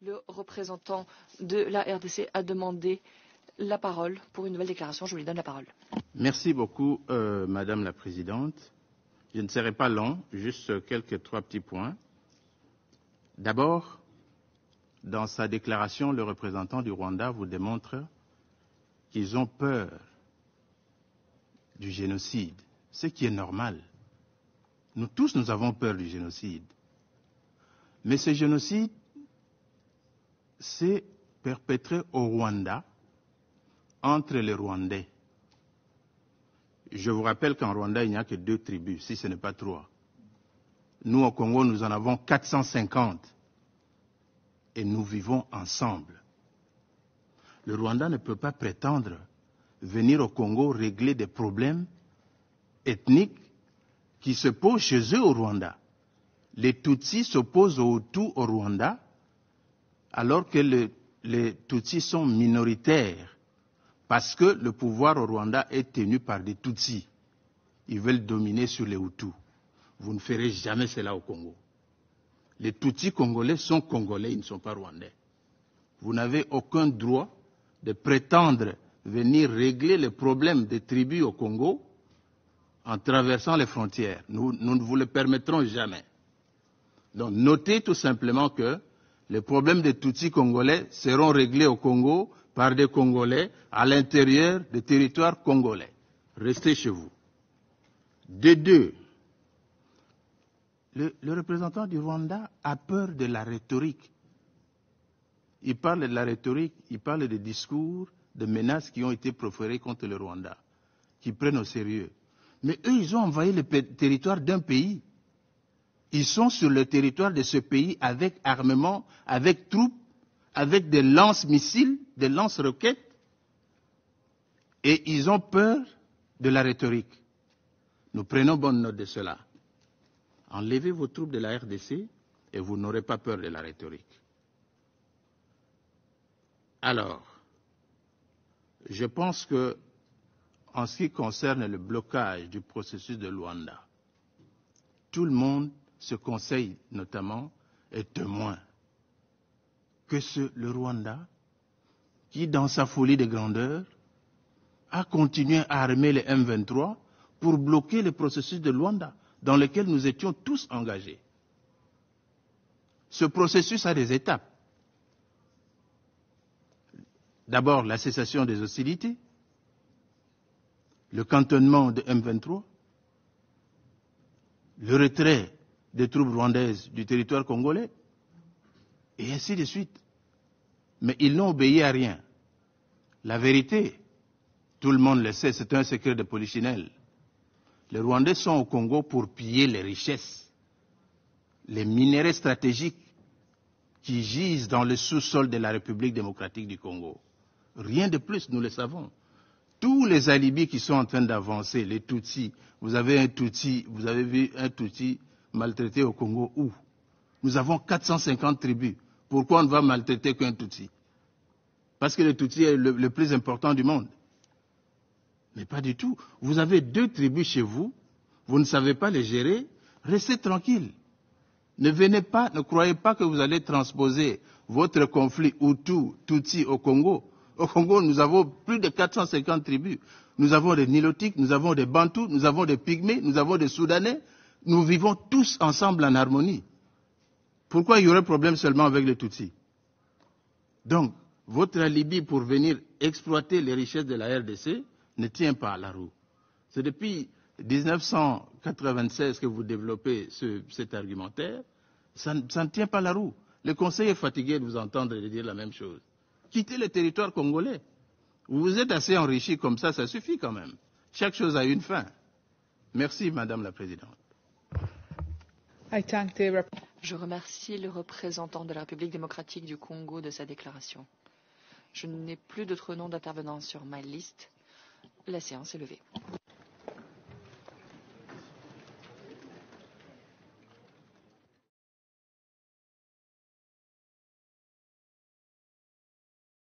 Le représentant de la RDC a demandé la parole pour une nouvelle déclaration. Je lui donne la parole. Merci beaucoup, Madame la Présidente. Je ne serai pas long, juste trois petits points. D'abord, dans sa déclaration, le représentant du Rwanda vous démontre qu'ils ont peur du génocide, ce qui est normal. Nous tous, nous avons peur du génocide. Mais ce génocide s'est perpétré au Rwanda, entre les Rwandais. Je vous rappelle qu'en Rwanda, il n'y a que 2 tribus, si ce n'est pas 3. Nous, au Congo, nous en avons 450. Et nous vivons ensemble. Le Rwanda ne peut pas prétendre venir au Congo régler des problèmes ethniques qui se posent chez eux au Rwanda. Les Tutsis s'opposent aux Hutus au Rwanda, alors que les Tutsis sont minoritaires, parce que le pouvoir au Rwanda est tenu par des Tutsis. Ils veulent dominer sur les Hutus. Vous ne ferez jamais cela au Congo. Les Tutsis congolais sont congolais, ils ne sont pas rwandais. Vous n'avez aucun droit de prétendre venir régler les problèmes des tribus au Congo en traversant les frontières. Nous ne vous le permettrons jamais. Donc notez tout simplement que les problèmes des Tutsis congolais seront réglés au Congo par des Congolais à l'intérieur des territoires congolais. Restez chez vous. De deux, le représentant du Rwanda a peur de la rhétorique. Il parle de la rhétorique, il parle des discours, de menaces qui ont été proférées contre le Rwanda, qui prennent au sérieux. Mais eux, ils ont envahi le territoire d'un pays. Ils sont sur le territoire de ce pays avec armement, avec troupes, avec des lance-missiles, des lance-roquettes. Et ils ont peur de la rhétorique. Nous prenons bonne note de cela. Enlevez vos troupes de la RDC et vous n'aurez pas peur de la rhétorique. Alors, je pense que, en ce qui concerne le blocage du processus de Luanda, tout le monde, ce conseil notamment, est témoin que le Rwanda, qui dans sa folie de grandeur, a continué à armer les M23 pour bloquer le processus de Luanda, dans lequel nous étions tous engagés. Ce processus a des étapes. D'abord, la cessation des hostilités, le cantonnement de M23, le retrait des troupes rwandaises du territoire congolais, et ainsi de suite. Mais ils n'ont obéi à rien. La vérité, tout le monde le sait, c'est un secret de polichinelle. Les Rwandais sont au Congo pour piller les richesses, les minéraux stratégiques qui gisent dans le sous-sol de la République démocratique du Congo. Rien de plus, nous le savons. Tous les alibis qui sont en train d'avancer, les Tutsis, vous avez vu un Tutsi maltraité au Congo où? Nous avons 450 tribus. Pourquoi on ne va maltraiter qu'un Tutsi? Parce que le Tutsi est le plus important du monde. Mais pas du tout. Vous avez 2 tribus chez vous, vous ne savez pas les gérer, restez tranquille. Ne venez pas, ne croyez pas que vous allez transposer votre conflit Hutu-Tutsi au Congo. Au Congo, nous avons plus de 450 tribus. Nous avons des Nilotiques, nous avons des Bantous, nous avons des Pygmées, nous avons des Soudanais. Nous vivons tous ensemble en harmonie. Pourquoi il y aurait problème seulement avec les Tutsis? Donc, votre alibi pour venir exploiter les richesses de la RDC ne tient pas à la roue. C'est depuis 1996 que vous développez cet argumentaire. Ça ne tient pas la roue. Le Conseil est fatigué de vous entendre dire la même chose. Quittez le territoire congolais. Vous vous êtes assez enrichi comme ça suffit quand même. Chaque chose a une fin. Merci, Madame la Présidente. Je remercie le représentant de la République démocratique du Congo de sa déclaration. Je n'ai plus d'autres noms d'intervenants sur ma liste. La séance est levée.